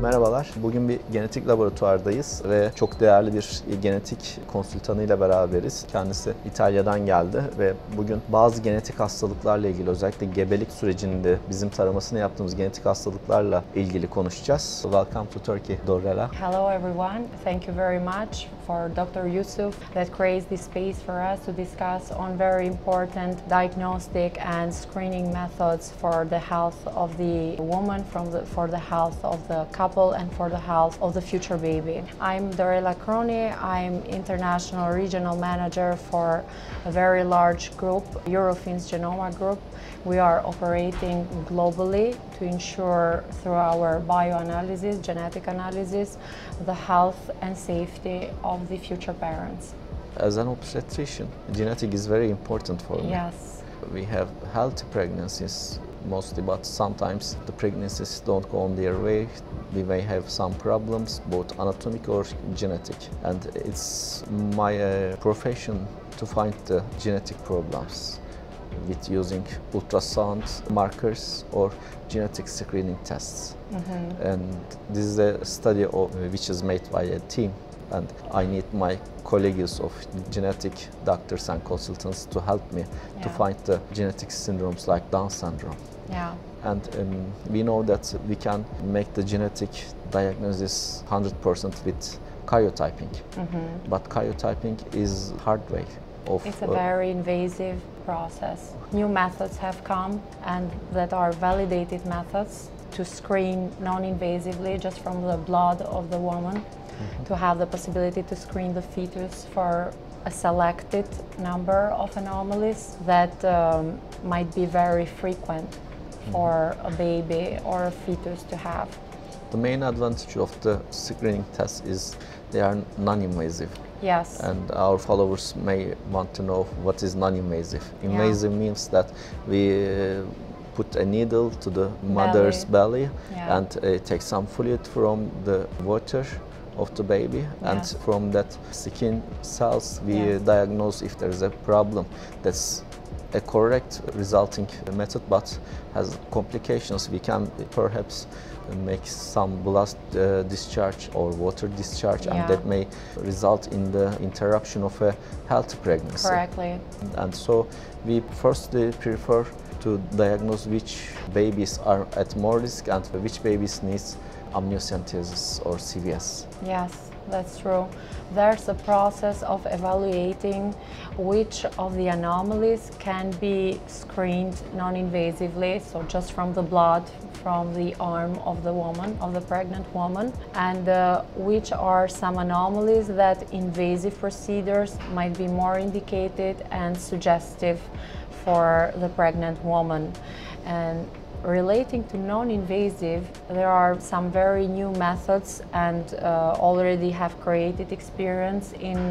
Merhabalar. Bugün bir genetik laboratuvardayız ve çok değerli bir genetik konsültanıyla beraberiz. Kendisi İtalya'dan geldi ve bugün bazı genetik hastalıklarla ilgili, özellikle gebelik sürecinde bizim taramasını yaptığımız genetik hastalıklarla ilgili konuşacağız. Welcome to Turkey, Dorela. Hello everyone. Thank you very much for Dr. Yusuf that creates this space for us to discuss on very important diagnostic and screening methods for the health of the woman, for the health of the couple and for the health of the future baby. I'm Dorela Kroni. I'm international regional manager for a very large group, Eurofins Genoma Group. We are operating globally to ensure through our bioanalysis, genetic analysis, the health and safety of the future parents. As an obstetrician, genetic is very important for me. Yes. We have healthy pregnancies mostly, but sometimes the pregnancies don't go on their way. We may have some problems, both anatomic or genetic. And it's my profession to find the genetic problems with using ultrasound markers or genetic screening tests. And this is a study which is made by a team, and I need my colleagues of genetic doctors and consultants to help me to find the genetic syndromes like Down syndrome. Yeah. And we know that we can make the genetic diagnosis 100% with karyotyping, but karyotyping is hard way of... It's a very invasive process. New methods have come and that are validated methods to screen non-invasively just from the blood of the woman, to have the possibility to screen the fetus for a selected number of anomalies that might be very frequent for a baby or a fetus to have. The main advantage of the screening test is they are non-invasive. Yes. And our followers may want to know what is non-invasive. Invasive means that we put a needle to the mother's belly and take some fluid from the water of the baby, and from that skin cells we diagnose if there is a problem. That's a correct resulting method, but has complications. We can perhaps make some blood discharge or water discharge, and that may result in the interruption of a healthy pregnancy. Correctly. And so we firstly prefer to diagnose which babies are at more risk and which babies needs amniocentesis or CVS. Yes, that's true. There's a process of evaluating which of the anomalies can be screened non-invasively, so just from the blood from the arm of the woman, of the pregnant woman, and which are some anomalies that invasive procedures might be more indicated and suggestive for the pregnant woman. And relating to non-invasive, there are some very new methods and already have created experience in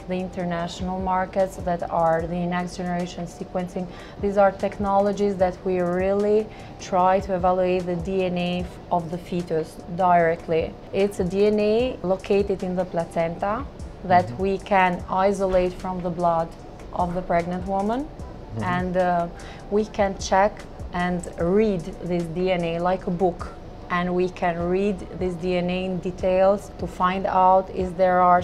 the international markets that are the next generation sequencing. These are technologies that we really try to evaluate the DNA of the fetus directly. It's a DNA located in the placenta that we can isolate from the blood of the pregnant woman, and we can check and read this DNA like a book, and we can read this DNA in details to find out if there are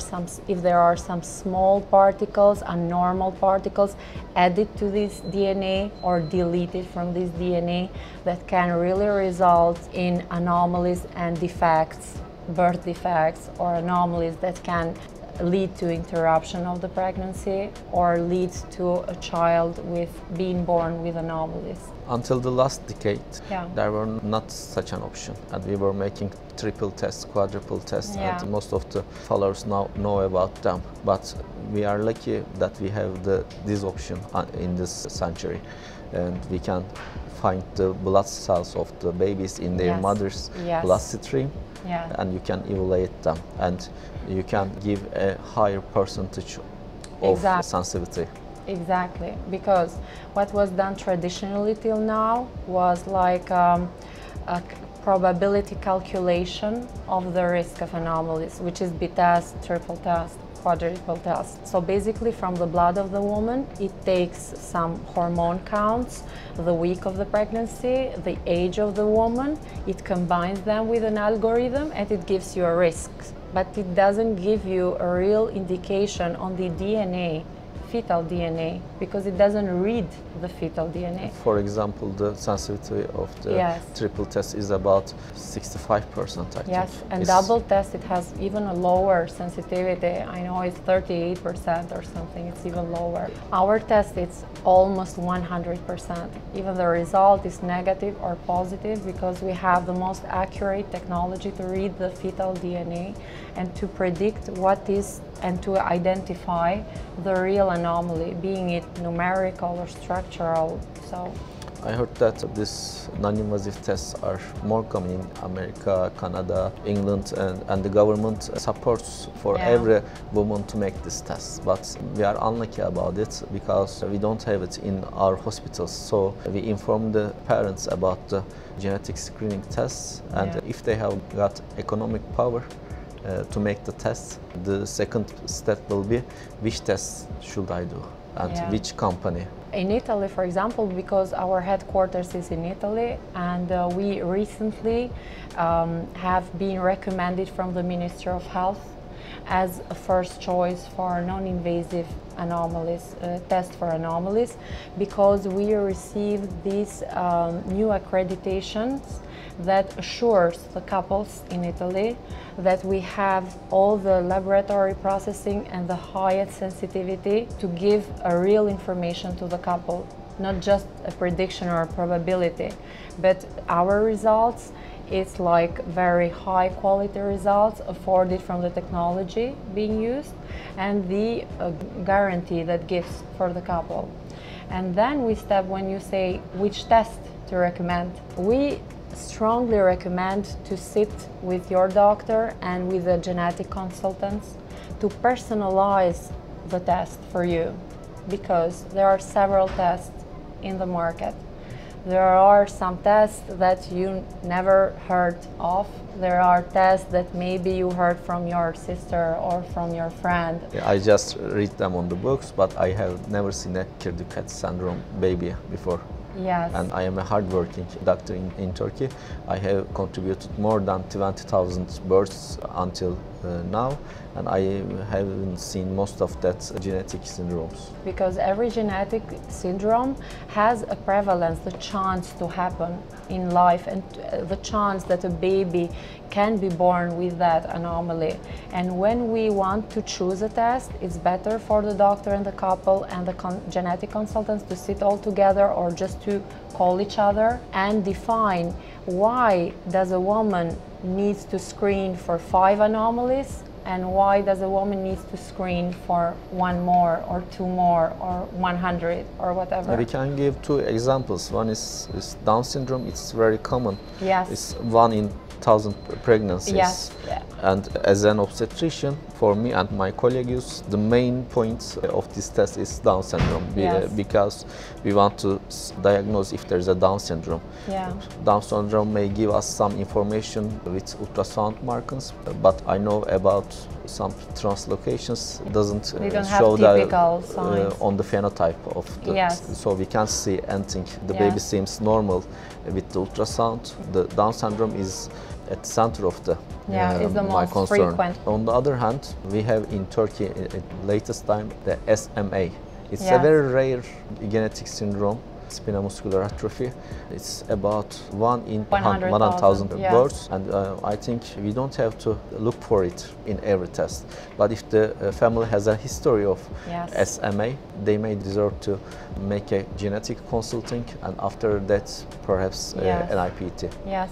some small particles, abnormal particles added to this DNA or deleted from this DNA that can really result in anomalies and defects, birth defects, or anomalies that can lead to interruption of the pregnancy or lead to a child being born with anomalies. Until the last decade, there were not such an option, and we were making triple tests, quadruple tests, and most of the followers now know about them. But we are lucky that we have this option in this century, and we can find the blood cells of the babies in their mother's bloodstream, and you can evaluate them, and you can give a higher percentage of sensitivity. Exactly, because what was done traditionally till now was like a probability calculation of the risk of anomalies, which is B-test, triple test. quadruple test. So basically from the blood of the woman, it takes some hormone counts, the week of the pregnancy, the age of the woman, it combines them with an algorithm and it gives you a risk. But it doesn't give you a real indication on the DNA, fetal DNA, because it doesn't read the fetal DNA. For example, the sensitivity of the triple test is about 65%, I think. Yes, and double test, it has even a lower sensitivity. I know it's 38% or something, it's even lower. Our test, it's almost 100%. Even the result is negative or positive because we have the most accurate technology to read the fetal DNA and to predict what is and to identify the real anomaly, being it numerical or structural. So I heard that these non-invasive tests are more common in America, Canada, England, and the government supports for every woman to make this test. But we are unlucky about it because we don't have it in our hospitals. So we inform the parents about the genetic screening tests, and if they have got economic power to make the test, the second step will be which test should I do and which company. In Italy, for example, because our headquarters is in Italy, and we recently have been recommended from the Ministry of Health as a first choice for non-invasive anomalies, test for anomalies, because we received these new accreditations that assures the couples in Italy that we have all the laboratory processing and the highest sensitivity to give a real information to the couple, not just a prediction or a probability, but our results, it's like very high quality results afforded from the technology being used and the guarantee that gives for the couple. And then we step when you say which test to recommend. We strongly recommend to sit with your doctor and with the genetic consultants to personalize the test for you, because there are several tests in the market. There are some tests that you never heard of. There are tests that maybe you heard from your sister or from your friend. I just read them on the books, but I have never seen a Kroni syndrome baby before. Yes. And I am a hardworking doctor in Turkey. I have contributed more than 20,000 births until now, and I haven't seen most of that genetic syndromes. Because every genetic syndrome has a prevalence, the chance to happen in life, and the chance that a baby can be born with that anomaly. And when we want to choose a test, it's better for the doctor and the couple and the genetic consultants to sit all together or just to call each other and define why does a woman needs to screen for 5 anomalies and why does a woman needs to screen for 1 more or 2 more or 100 or whatever. We can give 2 examples. One is Down syndrome. It's very common. Yes. It's 1 in 1,000 pregnancies. Yes. And as an obstetrician, for me and my colleagues, the main point of this test is Down syndrome, because we want to diagnose if there's a Down syndrome. Down syndrome may give us some information with ultrasound markers, but I know about some translocations doesn't show that on the phenotype of the so we can't see anything. The baby seems normal with the ultrasound. The Down syndrome is at the center of the it's the my most concern. frequent. On the other hand, we have in Turkey at latest time the SMA. It's a very rare genetic syndrome, spinal muscular atrophy. It's about 1 in 100,000 births, and I think we don't have to look for it in every test. But if the family has a history of SMA, they may deserve to make a genetic consulting, and after that, perhaps an IPT. Yes,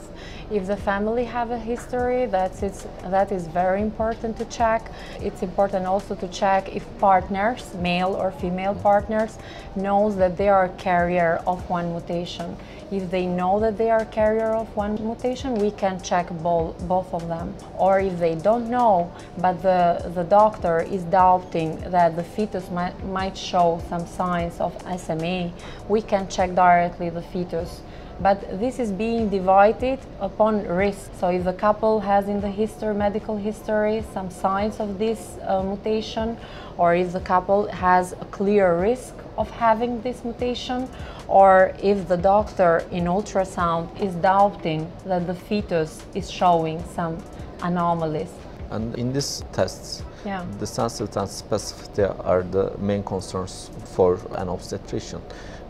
if the family have a history, that is very important to check. It's important also to check if partners, male or female partners, knows that they are a carrier of 1 mutation. If they know that they are carrier of 1 mutation, we can check both of them. Or if they don't know, but the doctor is doubting that the fetus might show some signs of SMA, we can check directly the fetus but this is being divided upon risk. So if the couple has in the history, medical history, some signs of this mutation, or if the couple has a clear risk of having this mutation, or if the doctor in ultrasound is doubting that the fetus is showing some anomalies. And in these tests, Yeah. the sensitivity and specificity are the main concerns for an obstetrician.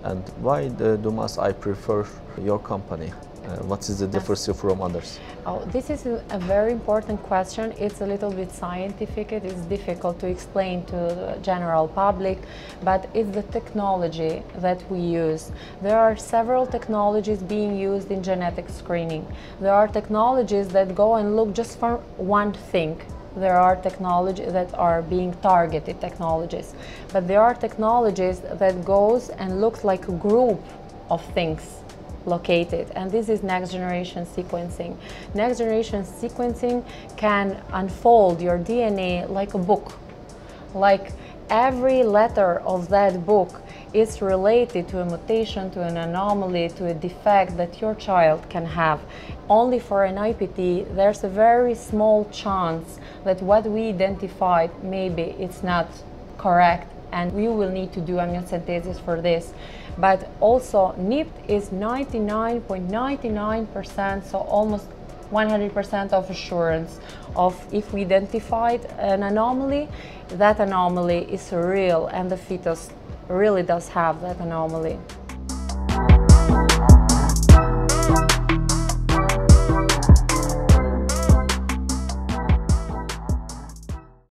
And why do I prefer your company? What is the difference from others? Oh, this is a very important question. It's a little bit scientific. It is difficult to explain to the general public, but it's the technology that we use. There are several technologies being used in genetic screening. There are technologies that go and look just for one thing. There are technologies that are being targeted technologies, but there are technologies that goes and looks like a group of things located, and this is next generation sequencing. Next generation sequencing can unfold your DNA like a book. Like every letter of that book is related to a mutation, to an anomaly, to a defect that your child can have. Only for an IPT, there's a very small chance that what we identified, maybe it's not correct, and we will need to do amniocentesis for this. But also NIPT is 99.99%, so almost 100% of assurance of if we identified an anomaly, that anomaly is real and the fetus really does have that anomaly.